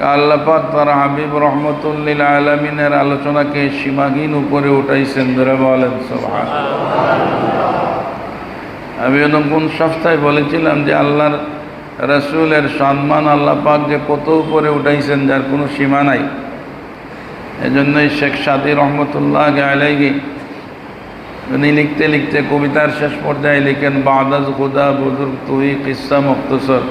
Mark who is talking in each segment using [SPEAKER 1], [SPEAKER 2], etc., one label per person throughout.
[SPEAKER 1] আল্লাহ পাক তার হাবিব রহমতুল লিল আলামিনের আলোচনাকে সীমাহীন উপরে উঠাইছেন, ধরে বলেন সুবহানাল্লাহ। আমি কোন সপ্তাহে বলেছিলাম যে আল্লাহর রাসূলের সম্মান আল্লাহ পাক যে কত উপরে উঠাইছেন, যার কোনো সীমা নাই। এজন্যই শেখ সাদী রহমতুল্লাহ আলাইহি উনি লিখতে লিখতে কবিতার শেষ পর্যায়ে লিখেন, বাদাজ খুদা বুজুর্গ তুই কিসা মুখতসর।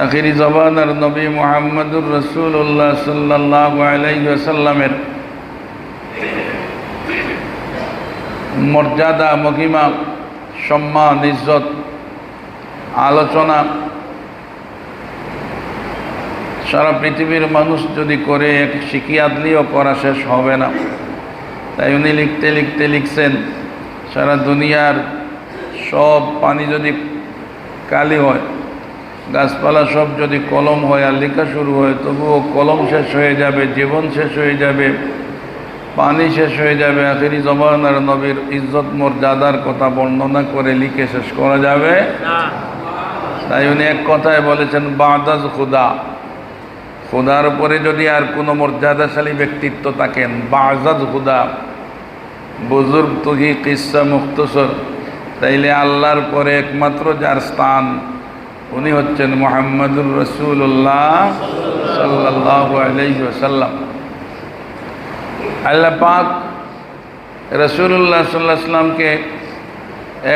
[SPEAKER 1] আখিরি জবানের নবী মুহাম্মদুর রাসূলুল্লাহ সাল্লাল্লাহু আলাইহি ওয়াসাল্লামের মর্যাদা, মহিমা, সম্মান, ইজ্জত আলোচনা সারা পৃথিবীর মানুষ যদি করে এক শিকিয়াতলিও করা শেষ হবে না। তাই উনি লিখতে লিখতে লিখছেন, সারা দুনিয়ার সব পানি যদি কালি হয়, গাছপালা সব যদি কলম হয় আর লেখা শুরু হয়, তবুও কলম শেষ হয়ে যাবে, জীবন শেষ হয়ে যাবে, পানি শেষ হয়ে যাবে। আখিরি জমানার নবীর ইজ্জত মর্যাদার কথা বর্ণনা করে লিখে শেষ করা যাবে না। তাই উনি এক কথায় বলেছেন, বাদাজ খুদা, খুদার উপরে যদি আর কোনো মর্যাদাশালী ব্যক্তিত্ব থাকেন, বাজাজ খুদা বুজুর্গ তুহি কিসা মুখতসর, তাইলে আল্লাহর পরে একমাত্র যার স্থান উনি হচ্ছেন মুহাম্মদুর রাসূলুল্লাহ সাল্লাল্লাহু আলাইহি ওয়াসাল্লাম। আল্লাহ পাক রাসূলুল্লাহ সাল্লাল্লাহু আলাইহি ওয়াসাল্লামকে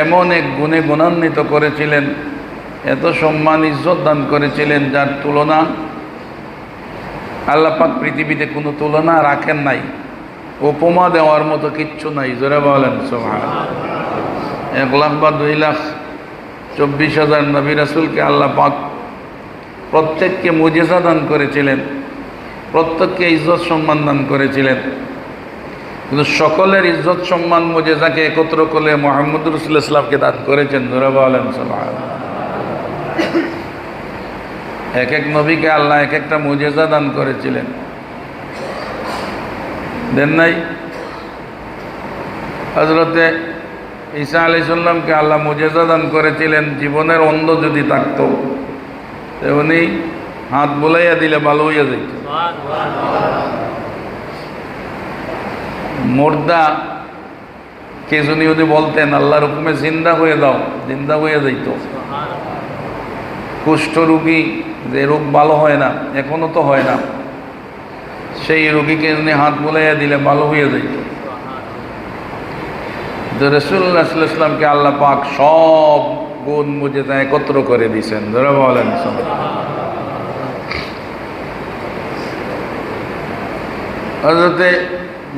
[SPEAKER 1] এমন এক গুণে গুণান্বিত করেছিলেন, এত সম্মান ইজ্জত দান করেছিলেন, যার তুলনা আল্লাহ পাক পৃথিবীতে কোনো তুলনা রাখেন নাই। উপমা দেওয়ার মতো কিচ্ছু নাই, জোরে বলেন সুবহানাল্লাহ। 1 লাখ বা 2,24,000 নবী রাসূলকে আল্লাহ পাক প্রত্যেককে মুজিজা দান করেছিলেন, প্রত্যেককে ইজ্জত সম্মান দান করেছিলেন। কিন্তু সকলের ইজ্জত সম্মান মুজিজাকে একত্র করে মুহাম্মদুর রাসূলুল্লাহ সাল্লাল্লাহু আলাইহি ওয়াসাল্লামকে দান করেছেন, জোরে বলেন সুবহানাল্লাহ। এক এক নবীকে আল্লাহ এক একটা মুজিজা দান করেছিলেন, দেন নাই? হযরতে ঈসা আলাইহিস সালামকে আল্লাহ মুজিজা দান করেছিলেন, জীবনের অন্ধ যদি থাকতো উনি হাত বুলাইয়া দিলে ভালো হইয়া যাইত। মুর্দা কে যদি বলতেন আল্লাহর হুকুমে জিন্দা হয়ে দাও, জিন্দা হয়ে যাইত। কুষ্ঠ রোগী, যে রোগ ভালো হয় না, এখনো তো হয় না, সেই রোগীকে উনি হাত বুলাইয়া দিলে ভালো হয়ে যাইত। রাসূলুল্লাহ সাল্লাল্লাহু আলাইহি ওয়াসাল্লামকে আল্লাহ পাক সব গুণ মুজিজা একত্র করে দিয়েছেন, ধরে বলেন হযরতে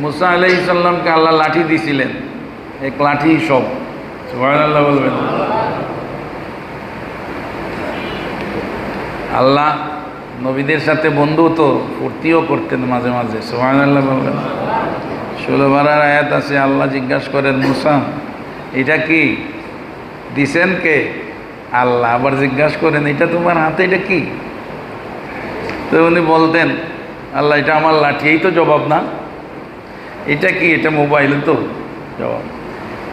[SPEAKER 1] মুসা আলাইহিস সালামকে আল্লাহ লাঠি দিয়েছিলেন, এক লাঠি সব, সুবহানাল্লাহ বলবেন। আল্লাহ নবীদের সাথে বন্ধুত্ব ফুর্তিও করতেন মাঝে মাঝে, সুবহানাল্লাহ বলবেন। 16 পারার আয়াত আছে, আল্লাহ জিজ্ঞাসা করেন, মুসা এটা কি দিছেন কে? আল্লাহ আবার জিজ্ঞাসা করেন, এটা তোমার হাতে, এটা কি? তো উনি বলতেন, আল্লাহ এটা আমার লাঠি। এই তো জবাব না? এটা কি? এটা মোবাইল তো জবাব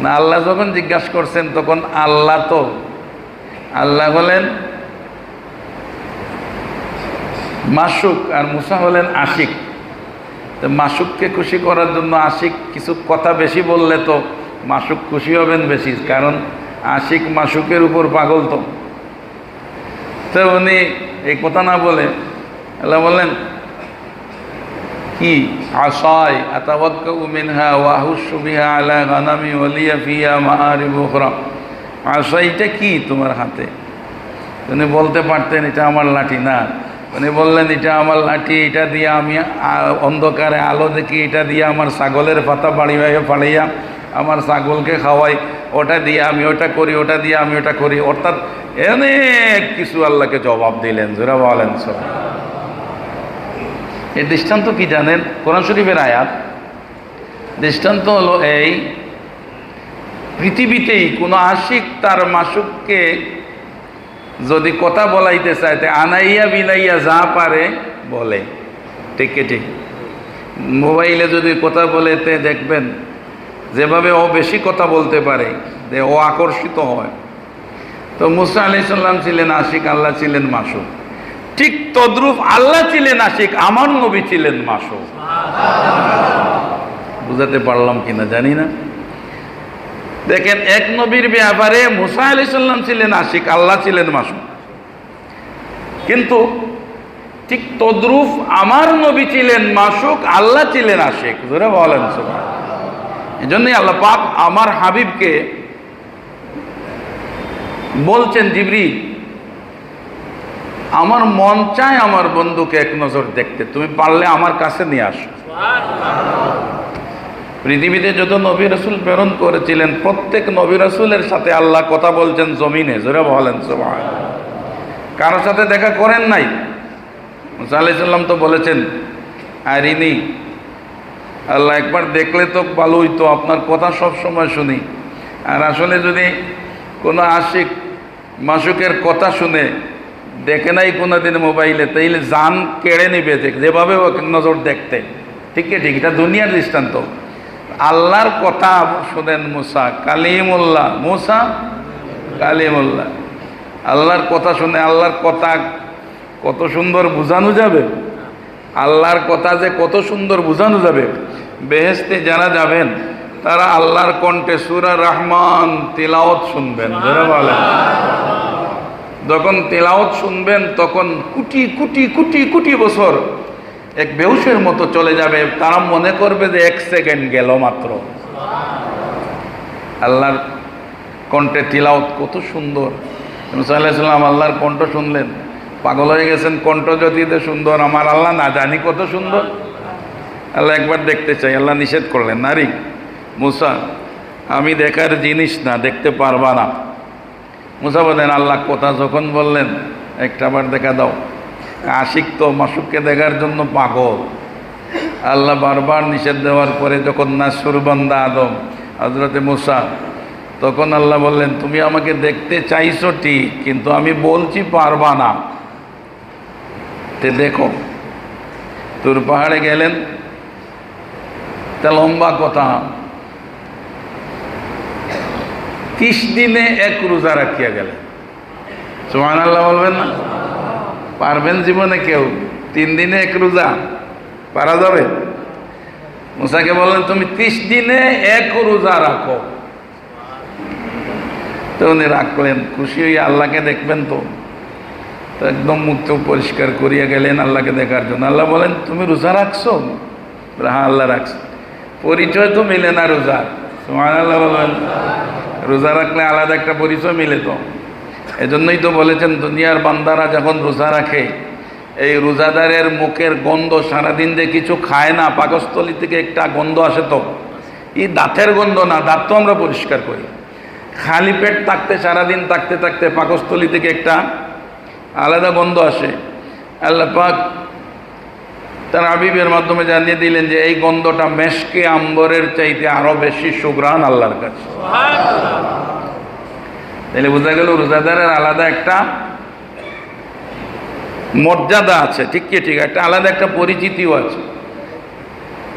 [SPEAKER 1] না। আল্লাহ যখন জিজ্ঞাসা করছেন তখন আল্লাহ তো, আল্লাহ বলেন মাসুক আর মুসা হলেন আশিক। তো মাসুককে খুশি করার জন্য আশিক কিছু কথা বেশি বললে তো মাসুক খুশি হবেন বেশি, কারণ আশিক মাসুকের উপর পাগল। তো উনি এই কথা না বলে আল্লাহ বললেন কি, আসায় আতাওয়াক্কাউ মিনহা ওয়া আহুশু বিহা আলা গানামি ওয়া লিয়া ফিহা মাআরিব উখরা। আসাইটা কি তোমার হাতে? উনি বলতে পারতেন এটা আমার লাঠি না, উনি বললেন এটা আমার লাঠি, এটা দিয়ে আমি অন্ধকারে আলো দেখি, এটা দিয়ে আমার ছাগলের পাতা ফাড়িয়া আমার ছাগলকে খাওয়াই, ওটা দিয়ে আমি ওটা করি, ওটা দিয়ে আমি ওটা করি। অর্থাৎ অনেক কিছু আল্লাহকে জবাব দিলেন, জোরা বলেন সব। এর দৃষ্টান্ত কি জানেন? কোরআন শরীফের আয়াত। দৃষ্টান্ত হলো এই, পৃথিবীতেই কোনো আশিক তার মাসুককে যদি কথা বলাইতে চায়, আনাইয়া বিলাইয়া যা পারে বলে, ঠিক ঠিক। মোবাইলে যদি কথা বলেতে দেখবেন যেভাবে ও বেশি কথা বলতে পারে, যে ও আকর্ষিত হয়। তো মুসা আলাইহিস সালাম ছিলেন আশিক, আল্লাহ ছিলেন মাসুক। ঠিক তদ্রূপ আল্লাহ ছিলেন আশিক, আমার নবী ছিলেন মাসুক। বুঝাতে পারলাম কিনা জানি না। দেখেন, এক নবীর ব্যাপারে মুসা আলাইহিস সালাম ছিলেন আশিক, আল্লাহ ছিলেন মাসুক। কিন্তু ঠিক তদ্রূপ আমার নবী ছিলেন মাসুক, আল্লাহ ছিলেন আশিক। জোরে বলেন সুবহানাল্লাহ। এজন্যই আল্লাহ পাক আমার হাবিবকে বলছেন, জিবরিল, আমার মন চায় আমার বন্ধুকে এক নজর দেখতে, তুমি পারলে আমার কাছে নিয়ে আসো। পৃথিবীতে যত নবী রাসূল প্রেরণ করেছিলেন, প্রত্যেক নবী রাসূলের সাথে আল্লাহ কথা বলছেন জমিনে। জোরে বলেন সুবহানাল্লাহ। কারোর সাথে দেখা করেন নাই? মুসা আলাইহিস সালাম তো বলেছেন, আরিনি, আল্লাহ একবার দেখলে তো ভালো হইতো, আপনার কথা সব সময় শুনি। আর আসলে যদি কোনো আশিক মাসুকের কথা শুনে দেখে নাই কোনোদিন মোবাইলে, তাইলে জান কেড়ে নিবে, যেভাবে নজর দেখতে। ঠিক ঠিক, এটা দুনিয়ার দৃষ্টান্ত। আল্লাহর কথা শুনেন মুসা কালিমুল্লাহ, মুসা কালিমুল্লাহ। আল্লাহর কথা শুনে, আল্লাহর কথা কত সুন্দর বুঝানো যাবে, আল্লাহর কথা যে কত সুন্দর বুঝানো যাবে। বেহেশতে যারা যাবেন তারা আল্লাহর কণ্ঠে সূরা রহমান তিলাওয়াত শুনবেন। যারা বলেন, যখন তিলাওয়াত শুনবেন তখন কোটি কোটি কোটি কোটি বছর এক বেহুশের মতো চলে যাবে, তারা মনে করবে যে 1 সেকেন্ড গেল মাত্র। আল্লাহর কণ্ঠে তিলাওয়াত কত সুন্দর। মুসা আলাইহিস সালাম আল্লাহর কণ্ঠ শুনলেন, পাগল হয়ে গেছেন। কণ্ঠ যদি সুন্দর, আমার আল্লাহ না জানি কত সুন্দর। আল্লাহ একবার দেখতে চাই, আল্লাহ নিষেধ করলেন, নারী মুসা, আমি দেখার জিনিস না, দেখতে পারবা না। মুসা বলেন, আল্লাহ কথা যখন বললেন একটা বার দেখা দাও। আশিক তো মাসুককে দেখার জন্য পাগল। আল্লাহ বারবার নিষেধ দেওয়ার পরে যখন নাসুর বান্দা আদম হযরতে মুসা, তখন আল্লাহ বললেন, তুমি আমাকে দেখতে চাইছো ঠিক, কিন্তু আমি বলছি পারবা না, তে দেখো। তোর পাহাড়ে গেলেন, তা লম্বা কথা, 30 দিনে 1 রোজা রাখিয়া গেলেন। সুবহানাল্লাহ বলবেন না? পারবেন জীবনে কেউ 3 দিনে 1 রোজা? পারা যাবে? মুসাকে বললেন, তুমি 30 দিনে 1 রোজা রাখো। তো উনি রাখলেন, খুশি হয়ে আল্লাহকে দেখবেন তো একদম মুখ পরিষ্কার করিয়া গেলেন আল্লাহকে দেখার জন্য। আল্লাহ বলেন, তুমি রোজা রাখছো? হ্যাঁ আল্লাহ রাখছে। পরিচয় তো মিলে না রোজা। সুবহানাল্লাহ বলেন। রোজা রাখলে আলাদা একটা পরিচয় মিলে তো। এজন্যই তো বলেছেন, দুনিয়ার বান্দারা যখন রোজা রাখে, এই রোজাদারের মুখের গন্ধ, সারাদিন যে কিছু খায় না, পাকস্থলী থেকে একটা গন্ধ আসে, তো এই দাঁতের গন্ধ না, দাঁত তো আমরা পরিষ্কার করি। খালি পেট থাকতে, সারাদিন থাকতে থাকতে পাকস্থলী থেকে একটা আলাদা গন্ধ আসে। আল্লাহ পাক তার হাবিবের মাধ্যমে জানিয়ে দিলেন যে এই গন্ধটা মেশকে আম্বরের চাইতে আরো বেশি সুঘ্রাণ আল্লাহর কাছে। তাহলে বোঝা গেল রোজাদারের আলাদা একটা মর্যাদা আছে। ঠিক কি ঠিক, একটা আলাদা একটা পরিচিতিও আছে।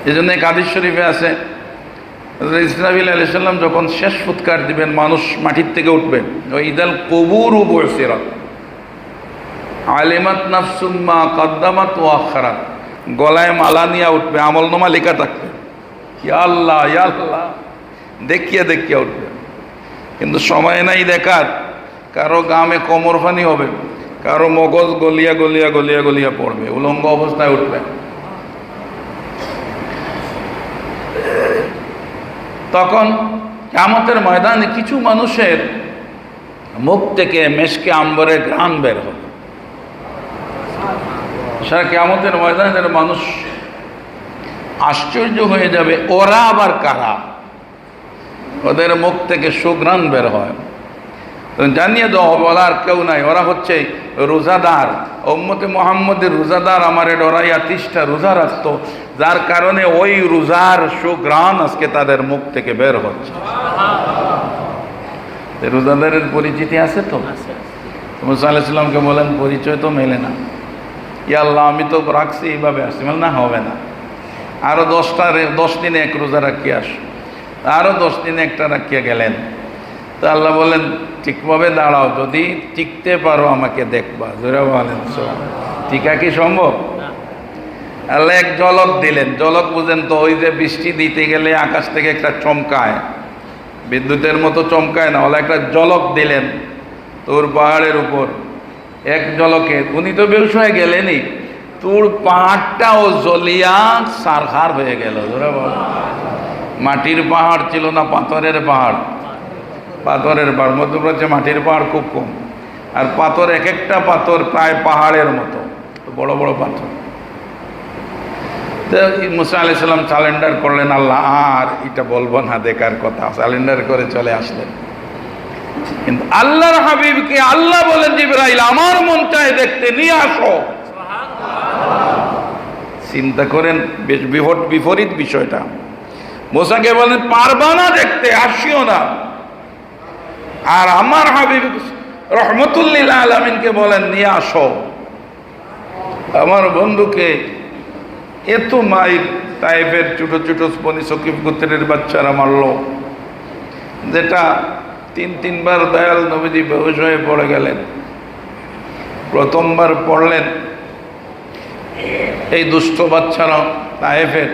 [SPEAKER 1] এই জন্য হাদিস শরীফে আছে, ইসরাফিল আলাইহিস সালাম যখন শেষ ফুৎকার দিবেন, মানুষ মাটির থেকে উঠবেন। ইদাল কুবুর বুসিরাত আলিমাত নাফসুম মা কদ্দামাত ওয়া আখারাত, গলায় মালা নিয়ে উঠবে, আমলনামা লেখা থাকবে, ইয়া আল্লাহ ইয়া আল্লাহ, দেখিয়া দেখিয়া উঠবে। কিন্তু সময় নাই দেখার। কারো গামে কোমর ফানি হবে, কারো মগজ গলিয়া গলিয়া গলিয়া গলিয়া পড়বে, উলঙ্গ অবস্থায় উঠবে। তখন কিয়ামতের ময়দানে কিছু মানুষের মুখ থেকে মেশকে আম্বরের ঘ্রাণ বের হবে। সারা কিয়ামতের ময়দানের মানুষ আশ্চর্য হয়ে যাবে, ওরা আবার কারা? ওদের মুখ থেকে সুঘ্রাণ বের হয়। তো জানিয়ে দাও, বলার কেউ নাই, ওরা হচ্ছে রোজাদার, উম্মতে মুহাম্মদের রোজাদার। আমারে ডরাইয়া 30টা রোজা রাখতো, যার কারণে ওই রোজার সুঘ্রাণ আজকে তাদের মুখ থেকে বের হচ্ছে। রোজাদারের পরিচিতি আছে তো? মুসা আলাইহিস সালামকে বলেন, পরিচয় তো মেলে না। ইয়া আল্লাহ, আমি তো রাখছি এইভাবে আসছি। বলে না, হবে না, আরো 10 দিনে 1 রোজা রাখিয়ে আস। আরো 10 দিনে একটা রাখিয়ে গেলেন। তো আল্লাহ বলেন, ঠিকভাবে দাঁড়াও, যদি টিকতে পারো আমাকে দেখবা। জোরে বলেন সুবহানাল্লাহ। টিকা কি সম্ভব? আল্লাহ এক ঝলক দিলেন। ঝলক বুঝেন তো? ওই যে বৃষ্টি দিতে গেলে আকাশ থেকে একটা চমকায়, বিদ্যুতের মতো চমকায় না, ওলা একটা ঝলক দিলেন তোর পাহাড়ের উপর। এক ঝলকে উনি তো বেহুশ হয়ে গেলেনই, তোর পাহাড়টাও জ্বলিয়া সারখার হয়ে গেল। মাটির পাহাড় ছিল না, পাথরের পাহাড়। পাথরের পাহাড়, মধ্যপ্রাচ্যে মাটির পাহাড় খুব কম, আর পাথর এক একটা পাথর প্রায় পাহাড়ের মতো বড় বড় পাথর। মুসা আলাইহিস সালাম সালেন্ডার করলেন, আল্লাহ আর এটা বলবো না, দেখার কথা, সালেন্ডার করে চলে আসলেন। কিন্তু আল্লাহর হাবিবকে আল্লাহ বলেন, জিবরাইল আমার মন চায় দেখতে, নিয়ে আসো। চিন্তা করেন, বেশ বিপরীত বিষয়টা। মুসাকে বলেন পারবা না দেখতে, আসিও না। আর আমার হাবিব রহমতুল্লিল আলামিনকে বলেন নিয়ে আসো। আমার বন্ধুকে এত মাইর তাইফের ছোট ছোট বনি সকিফ গোত্রের বাচ্চারা মারল, যেটা তিনবার দয়াল নবীজি বেহুশ হয়ে পড়ে গেলেন। প্রথমবার পড়লেন, এই দুষ্ট বাচ্চারা তাইফের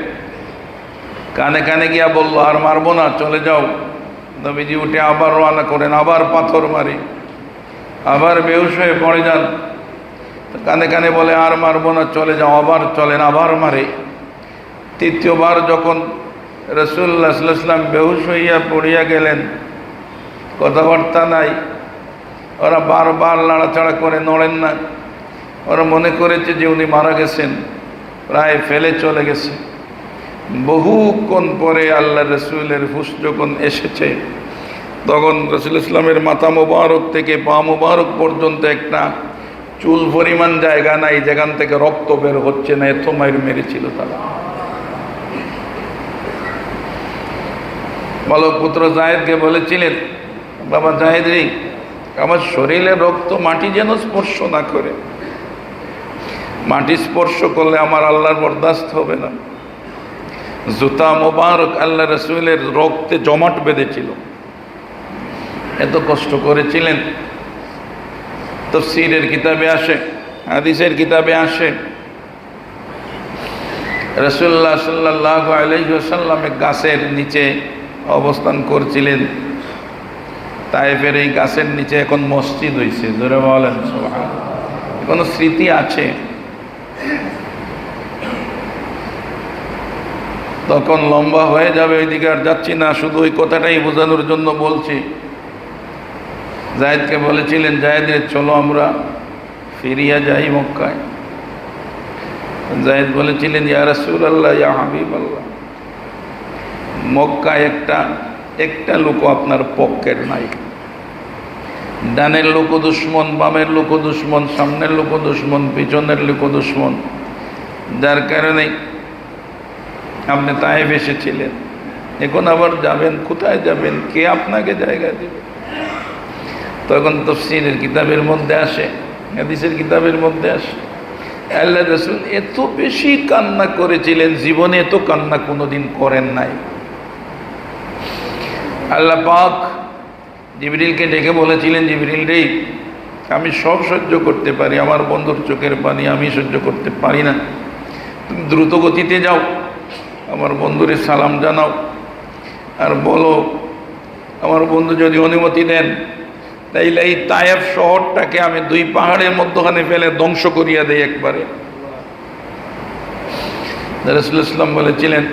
[SPEAKER 1] কানে কানে গিয়া বললো আর মারবো না, চলে যাও। নবীজি উঠে আবার রওনা করেন, আবার পাথর মারি, আবার বেহুশ হয়ে পড়ে যান। কানে কানে বলে আর মারবো না, চলে যাও, আবার চলেন, আবার মারে। তৃতীয়বার যখন রাসূলুল্লাহ সাল্লাল্লাহু আলাইহি ওয়াসাল্লাম বেহুশ হইয়া পড়িয়া গেলেন, কথাবার্তা নাই, ওরা বারবার নাড়াচাড়া করে, নড়েন না। ওরা মনে করেছে যে উনি মারা গেছেন, প্রায় ফেলে চলে গেছে। বহুক্ষণ পরে আল্লাহ রসুলের হুঁশ যখন এসেছে, তখন রাসূল ইসলামের মাথা মোবারক থেকে পা মোবারক পর্যন্ত একটা চুল পরিমাণ জায়গা নাই যেখান থেকে রক্ত বের হচ্ছে না, এত মাইর মেরেছিল তারা। বালক পুত্র জায়েদকে বলেছিলেন, বাবা জায়েদ রে, আমার শরীরে রক্ত মাটি যেন স্পর্শ না করে, মাটি স্পর্শ করলে আমার আল্লাহর বরদাস্ত হবে না। জুতা মোবারক আল্লাহ রসুলের রক্তে জমাট বেঁধেছিল, এত কষ্ট করেছিলেন। তাফসীরের কিতাবে আসে, হাদিসের কিতাবে আসে, রাসূলুল্লাহ সাল্লাল্লাহু আলাইহি ওয়াসাল্লাম গাছের নিচে অবস্থান করছিলেন। তায়েফের এই গাছের নিচে এখন মসজিদ হয়েছে, জোরে বলেন সুবহানাল্লাহ। কোনো স্মৃতি আছে। তখন লম্বা হয়ে যাবে, ওইদিকে আর যাচ্ছি না, শুধু ওই কথাটাই বোঝানোর জন্য বলছি। জায়েদকে বলেছিলেন, জায়েদ চলো আমরা ফিরিয়া যাই মক্কায়। জায়েদ বলেছিলেন, ইয়া রাসূলুল্লাহ, ইয়া হাবিবাল্লাহ, মক্কায় একটা লোক আপনার পক্ষের নাই। ডানের লোক দুশ্মন, বামের লোক দুশ্মন, সামনের লোক দুশ্মন, পিছনের লোক দুশ্মন, যার কারণে আপনি তায়েফ এসেছিলেন, এখন আবার যাবেন, কোথায় যাবেন, কে আপনাকে জায়গা দেবে? তখন তাফসীরের কিতাবের মধ্যে আসে, হাদিসের কিতাবের মধ্যে আসে, আল্লাহ রাসূল এত বেশি কান্না করেছিলেন, জীবনে এত কান্না কোনোদিন করেন নাই। আল্লাহ পাক জিবরিলকে ডেকে বলেছিলেন, জিবরিল রে, আমি সব সহ্য করতে পারি, আমার বন্ধুর চোখের পানি আমি সহ্য করতে পারি না, তুমি দ্রুত গতিতে যাও, আমার বন্ধুরে সালাম জানাও, আর বলো আমার বন্ধু যদি অনুমতি দেন তাইলে এই তায়েফ শহরটাকে আমি দুই পাহাড়ের মধ্যখানে ফেলে ধ্বংস করিয়া দেই একবারে। রাসূলুল্লাহ সাল্লাল্লাহু আলাইহি ওয়াসাল্লাম বলেছিলেন,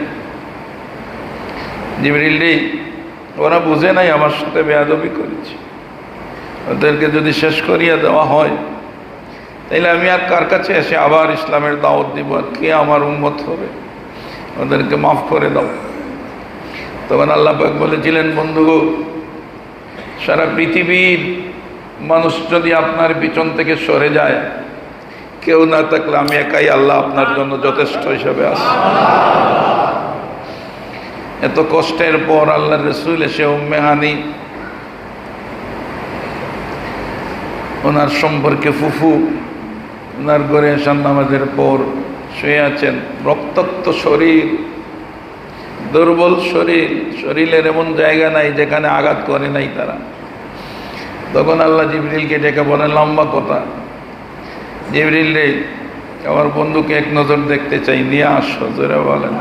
[SPEAKER 1] জিবরিল রে, ওরা বুঝে নাই আমার সাথে বেয়াদবি করেছে, ওদেরকে যদি শেষ করিয়া দেওয়া হয় তাইলে আমি আর কার কাছে এসে আবার ইসলামের দাওয়াত দিব, আর কে আমার উম্মত হবে? ওদেরকে মাফ করে দাও। তখন আল্লাহ পাক বলেছিলেন, বন্ধু, সারা পৃথিবীর মানুষ যদি আপনার পিছন থেকে সরে যায়, কেউ না থাকলে আমি একাই আল্লাহ আপনার জন্য যথেষ্ট হিসাবে আছি। এত কষ্টের পর আল্লাহ রসুল এসে উম্মে হানি, ওনার সম্পর্কে ফুফু, ওনার ঘরে এশার নামাজের পর শুয়ে আছেন, রক্তাক্ত শরীর, দুর্বল শরীর, শরীরের এমন জায়গা নাই যেখানে আঘাত করে নাই তারা। তখন আল্লাহ জিবরিলকে ডেকে বলেন, লম্বা কথা, জিবরিল রে, আমার বন্ধুকে এক নজর দেখতে চাই, নিয়ে আসো, জোরে বলেন।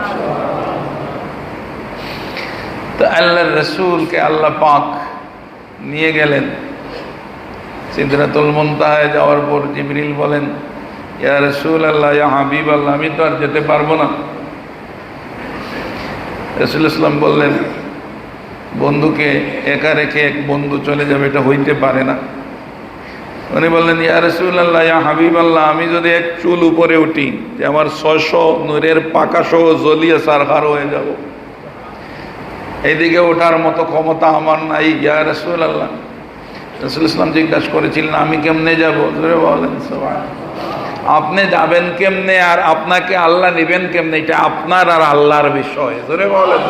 [SPEAKER 1] তো আল্লাহর রসুলকে আল্লাহ পাক নিয়ে গেলেন সিদরাতুল মুনতাহায়। যাওয়ার পর জিবরিল বলেন, ইয়া রাসূলুল্লাহ, ইয়া হাবিবাল্লাহ, আমি তো আর যেতে পারবো না। রাসূল ইসলাম বললেন, বন্ধুকে একা রেখে এক বন্ধু চলে যাবে, এটা হইতে পারে না। উনি বললেন, ইয়া রাসূলুল্লাহ, ইয়া হাবিবাল্লাহ, আমি যদি এক চুল উপরে উঠি যে আমার 600 নূরের পাকা সহ জ্বলিয়ে সারখার হয়ে যাব, এইদিকে ওঠার মতো ক্ষমতা আমার নাই। ইয়া রাসূলুল্লাহ, রাসূল ইসলাম জিজ্ঞাসা করেছিলেন, আমি কেমনে যাব? জোরে বলেন সুবহানাল্লাহ। আপনি যাবেন কেমনে আর আপনাকে আল্লাহ নেবেন কেমনে, এটা আপনার আর আল্লাহর বিষয়। জোরে বলেন।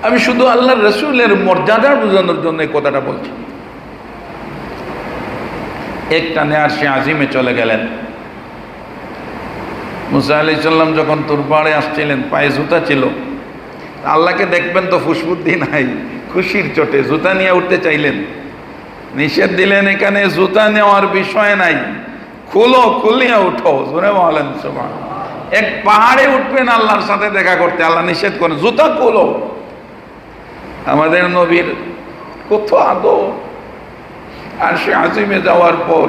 [SPEAKER 1] আমি শুধু আল্লাহর রসুলের মর্যাদা বোঝানোর জন্য এই কথাটা বলছি। একটানে আরশে আজিমে চলে গেলেন। মুসা আলাইহিস সালাম যখন তুর পাহাড়ে আসছিলেন, পায়ে জুতা ছিল। আল্লাহকে দেখবেন তো ফুসফুদ্দি নাই, খুশির চোটে জুতা নিয়ে উঠতে চাইলেন, নিষেধ দিলেন, এখানে জুতা নেওয়ার বিষয় নাই, খুলো, খুলিয়া উঠো। জোরে বলেন সুবহানাল্লাহ। এক পাহাড়ে উঠবেন আল্লাহর সাথে দেখা করতে, আল্লাহ নিষেধ করেন, জুতা খুলো। আমাদের নবীর কত আদর। আরশে আজিমে যাওয়ার পর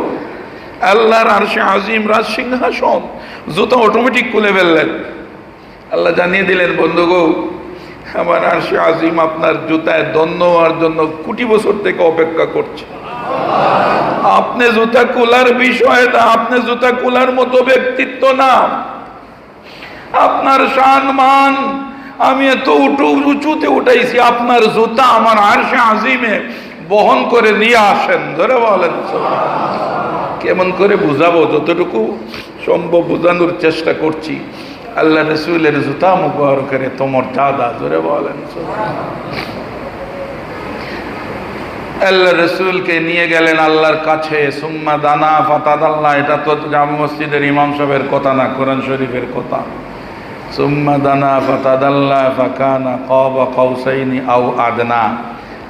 [SPEAKER 1] আল্লাহর আরশে আজিম রাজ সিংহাসন, জুতা অটোমেটিক খুলে ফেললেন। আল্লাহ জানিয়ে দিলেন, বন্ধু গো, আমার আরশে আজিম আপনার জুতায় দণ্ড হওয়ার জন্য কোটি বছর থেকে অপেক্ষা করছে। আপনি জুতা খোলার বিষয় না, আপনি জুতা খোলার মতো ব্যক্তিত্ব না। আপনার সম্মান আমি এত উঁচুতে উঠাইছি, আপনার জুতা আমার আরশে আজিমে বহন করে নিয়ে আসেন। ধরে বলেন কেমন করে বুঝাবো, যতটুকু সম্ভব বোঝানোর চেষ্টা করছি। আল্লাহ রসুলের জুতা মুবারকের এত মর্যাদা। জোরে বলেন। আল্লাহ রসুলকে নিয়ে গেলেন আল্লাহর কাছে। সুম্মা দানা ফাতাদাল্লাহ, এটা তো জামে মসজিদের ইমাম সাহেবের কথা না, কোরআন শরীফের কথা। সুম্মা দানা ফাতাদাল্লাহ ফাকানা কাবা কাউসাইনি আও আদনা,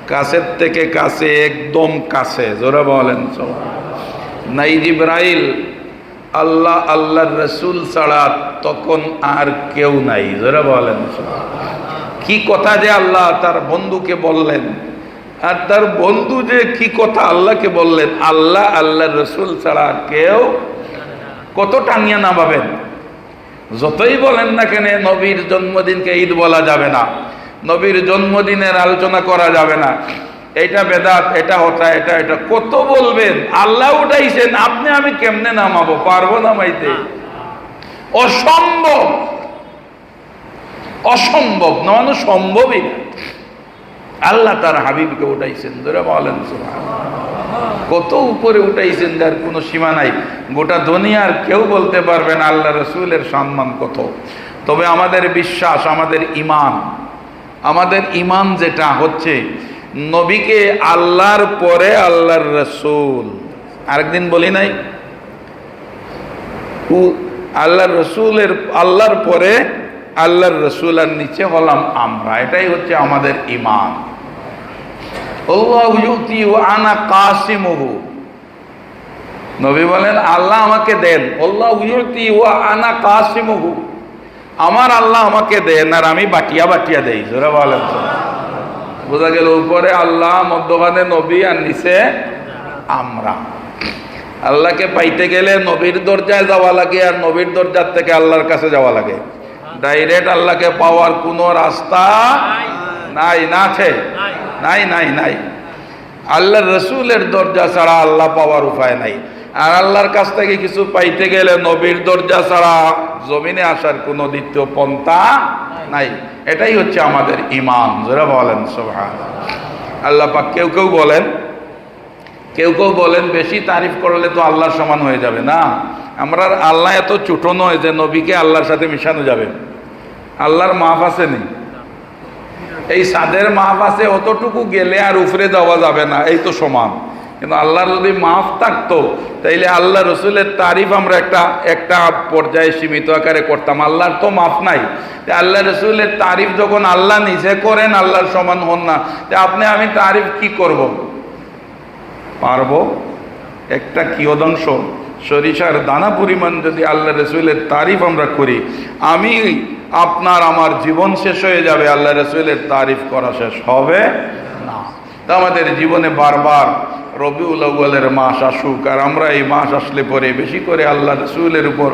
[SPEAKER 1] কাছের থেকে কাছে, একদম কাছে। জোরে বলেন। নাই জিবরাইল, আল্লাহর রসুল ছাড়া তখন আর কেউ নাই। জোরে বলেন। কি কথা যে আল্লাহ তার বন্ধুকে বললেন, আর তার বন্ধু যে কি কথা আল্লাহকে বললেন, আল্লাহর রসুল ছাড়া কেউ, কত টানিয়া নামাবেন। যতই বলেন না কেন নবীর জন্মদিনকে ঈদ বলা যাবে না, নবীর জন্মদিনের আলোচনা করা যাবে না, এটা বেদাত, এটা হতা, এটা কত বলবেন। আল্লাহ উঠাইছেন, আপনি আমি কেমনে নামাবো? পারবো নামাইতে? অসম্ভব, অসম্ভব, নামানো সম্ভবই না। আল্লাহ তার হাবিবকে উঠাইছেন। ধরে বলেন সুবহানাল্লাহ। কত উপরে উঠাইছেন যার কোনো সীমা নাই। গোটা দুনিয়ার কেউ বলতে পারবে না আল্লাহ রসুলের সম্মান কত। তবে আমাদের বিশ্বাস, আমাদের ইমান যেটা হচ্ছে, নবীকে আল্লাহর পরে আল্লাহর রসুল। আরেকদিন বলি নাই, আল্লাহর রসুলের, আল্লাহর পরে আল্লাহর রসুল, আর নিচে হলাম আমরা। এটাই হচ্ছে আমাদের ইমান। আল্লাহু ইউতি ওয়া আনা কাসিমুহু, নবী বলেন আল্লাহ আমাকে দেন। আল্লাহু ইউতি ওয়া আনা কাসিমুহু, আমার আল্লাহ আমাকে দেন আর আমি বাটিয়া বাটিয়া দেই। জোরে বলেন। বোঝা গেল, উপরে আল্লাহ, মধ্যখানে নবী, আর নিচে আমরা। আল্লাহকে পাইতে গেলে নবীর দরজায় যাওয়া লাগে, আর নবীর দরজার থেকে আল্লাহর কাছে যাওয়া লাগে। ডাইরেক্ট আল্লাহকে পাওয়ার কোনো রাস্তা নাই। না আছে? নাই, নাই, নাই। আল্লাহর রসুলের দরজা ছাড়া আল্লাহ পাওয়ার উপায় নাই। আর আল্লাহর কাছ থেকে কিছু পাইতে গেলে নবীর দরজা ছাড়া জমিনে আসার কোনো দ্বিতীয় পন্থা নাই। এটাই হচ্ছে আমাদের ইমান। যারা বলেন সুবহানাল্লাহ। আল্লাহ পাক কেউ কেউ বলেন বেশি তারিফ করলে তো আল্লাহর সমান হয়ে যাবে না। আমরা আল্লাহ এত ছোট নয় যে নবীকে আল্লাহর সাথে মিশানো যাবে। আল্লাহর মাফ আছে নেই, এই সাদের মাফ আছে, অতটুকু গেলে আর উপরে যাওয়া যাবে না, এই তো সমান। কিন্তু আল্লাহর যদি মাফ থাকতো তাইলে আল্লাহ রসুলের তারিফ আমরা একটা পর্যায়ে সীমিত আকারে করতাম। আল্লাহর তো মাফ নাই, আল্লাহ রসুলের তারিফ যখন আল্লাহ নিজে করেন, আল্লাহর সমান হন না, আপনি আমি তারিফ কি করব? পারবো? একটা কিয়দংশ সরিষার দানা পরিমাণ যদি আল্লাহ রসুলের তারিফ আমরা করি, আমি আপনার আমার জীবন শেষ হয়ে যাবে, আল্লাহ রসুলের তারিফ করা শেষ হবে না। তা আমাদের জীবনে বারবার রবিউল আউয়ালের মাস আসুক, আর আমরা এই মাস আসলে পরে বেশি করে আল্লাহ রসুলের উপর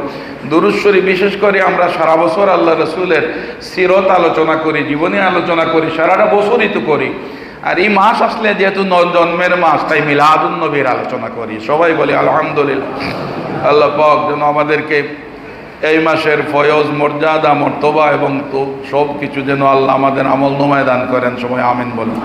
[SPEAKER 1] দুরূদ শরীফ, বিশেষ করে আমরা সারা বছর আল্লাহ রসুলের সিরত আলোচনা করি, জীবনী আলোচনা করি, সারাটা বছরই তো করি। আর এই মাস আসলে যেহেতু জন্মের মাস, তাই মিলাদুন নবীর আলোচনা করি। সবাই বলি আলহামদুলিল্লাহ। আল্লাহ পাক যেন আমাদেরকে এই মাসের ফয়জ, মর্যাদা, মর্তবা এবং তো সব কিছু যেন আল্লাহ আমাদের আমল নামায় দান করেন। সবাই আমিন বলুন।